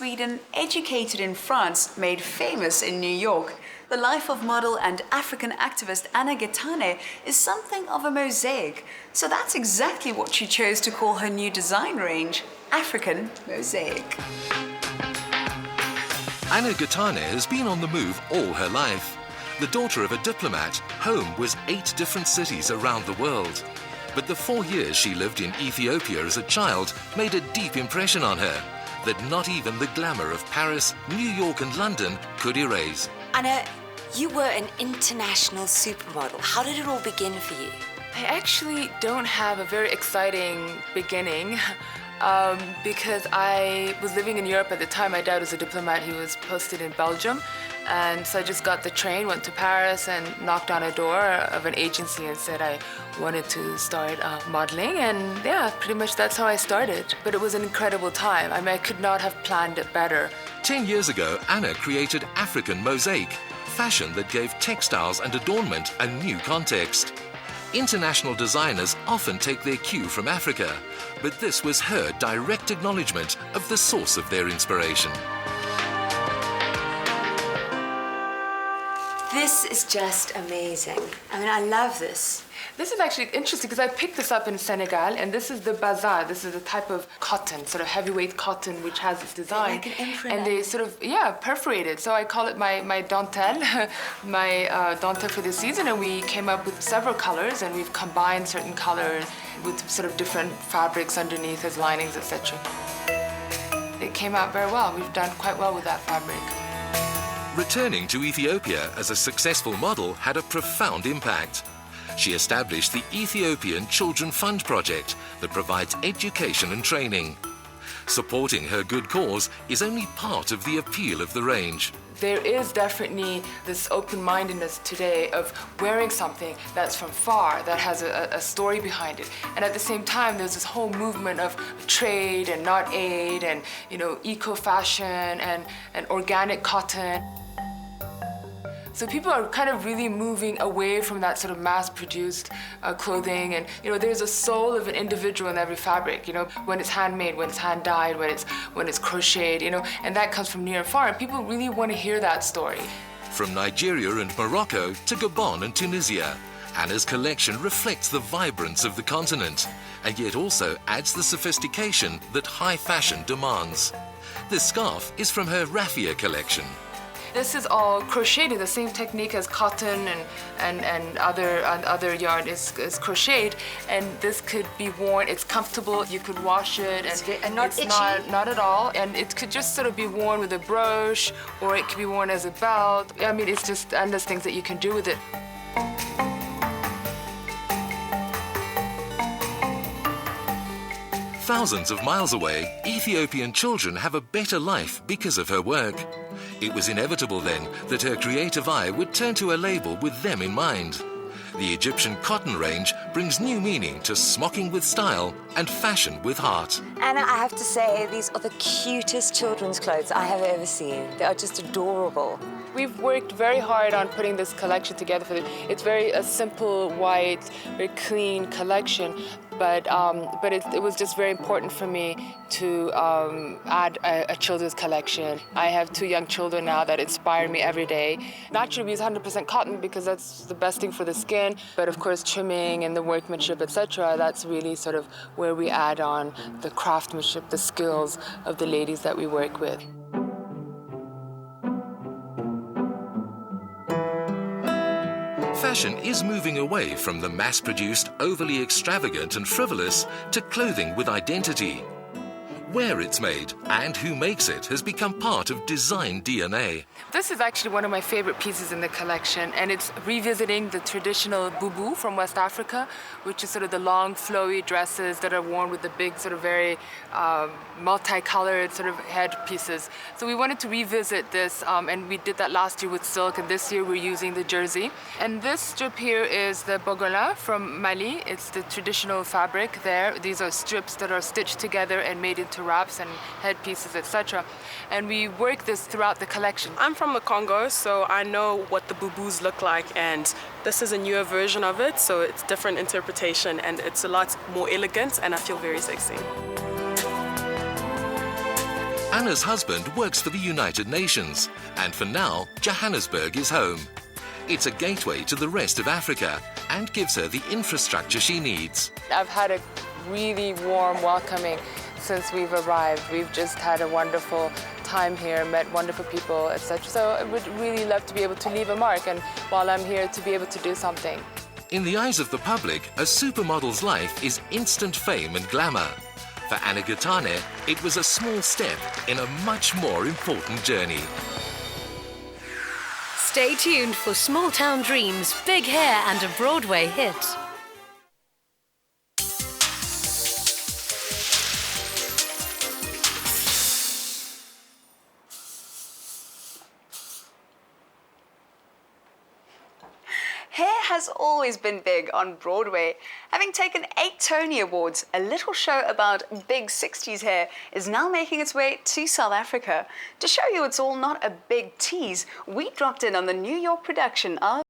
Sweden, educated in France, made famous in New York, the life of model and African activist Anna Getaneh is something of a mosaic. So that's exactly what she chose to call her new design range, African Mosaique. Anna Getaneh has been on the move all her life. The daughter of a diplomat, home was 8 different cities around the world. But the 4 years she lived in Ethiopia as a child made a deep impression on her that not even the glamour of Paris, New York and London could erase. Anna, you were an international supermodel. How did it all begin for you? I actually don't have a very exciting beginning. Because I was living in Europe at the time. My dad was a diplomat. He was posted in Belgium. And so I just got the train, went to Paris and knocked on a door of an agency and said I wanted to start modeling. And yeah, pretty much that's how I started. But it was an incredible time. I mean, I could not have planned it better. 10 years ago, Anna created African Mosaique, fashion that gave textiles and adornment a new context. International designers often take their cue from Africa, but this was her direct acknowledgement of the source of their inspiration. This is just amazing. I mean, I love this. This is actually interesting because I picked this up in Senegal, and this is the bazar. This is a type of cotton, sort of heavyweight cotton, which has its design. Like an imprint. And they sort of, perforated. So I call it my dentelle, my dentelle for this season. And we came up with several colors, and we've combined certain colors with sort of different fabrics underneath as linings, etc. It came out very well. We've done quite well with that fabric. Returning to Ethiopia as a successful model had a profound impact. She established the Ethiopian Children Fund project that provides education and training. Supporting her good cause is only part of the appeal of the range. There is definitely this open-mindedness today of wearing something that's from far, that has a story behind it. And at the same time, there's this whole movement of trade and not aid and, eco-fashion and organic cotton. So people are kind of really moving away from that sort of mass-produced clothing, and there's a soul of an individual in every fabric. When it's handmade, when it's hand-dyed, when it's crocheted, and that comes from near and far. And people really want to hear that story. From Nigeria and Morocco to Gabon and Tunisia, Anna's collection reflects the vibrance of the continent, and yet also adds the sophistication that high fashion demands. This scarf is from her raffia collection. This is all crocheted, the same technique as cotton and other yarn is crocheted, and this could be worn. It's comfortable. You could wash it, and not it's itchy. not at all. And it could just sort of be worn with a brooch, or it could be worn as a belt. I mean, it's just endless things that you can do with it. Thousands of miles away, Ethiopian children have a better life because of her work. It was inevitable then that her creative eye would turn to a label with them in mind. The Egyptian cotton range brings new meaning to smocking with style and fashion with heart. Anna, I have to say, these are the cutest children's clothes I have ever seen. They are just adorable. We've worked very hard on putting this collection together for them. It's a simple, white, very clean collection, but it was just very important for me to add a children's collection. I have 2 young children now that inspire me every day. Naturally, we use 100% cotton because that's the best thing for the skin, but of course trimming and the workmanship, etc., that's really sort of where we add on the craftsmanship, the skills of the ladies that we work with. Fashion is moving away from the mass-produced, overly extravagant and frivolous to clothing with identity. Where it's made and who makes it has become part of design DNA. This is actually one of my favorite pieces in the collection, and it's revisiting the traditional bubu from West Africa, which is sort of the long, flowy dresses that are worn with the big, sort of very multicolored sort of headpieces. So we wanted to revisit this, and we did that last year with silk, and this year we're using the jersey. And this strip here is the bogola from Mali. It's the traditional fabric there. These are strips that are stitched together and made into wraps and headpieces, etc. And we work this throughout the collection. I'm from the Congo, so I know what the bubus look like, and this is a newer version of it, so it's different interpretation, and it's a lot more elegant, and I feel very sexy. Anna's husband works for the United Nations, and for now, Johannesburg is home. It's a gateway to the rest of Africa and gives her the infrastructure she needs. I've had a really warm welcoming since we've arrived. We've just had a wonderful time here, met wonderful people, etc. So I would really love to be able to leave a mark, and while I'm here, to be able to do something. In the eyes of the public, a supermodel's life is instant fame and glamour. For Anna Getaneh, it was a small step in a much more important journey. Stay tuned for Small Town Dreams, Big Hair and a Broadway hit. Hair has always been big on Broadway. Having taken 8 Tony Awards, a little show about big 60s hair is now making its way to South Africa. To show you it's all not a big tease, we dropped in on the New York production of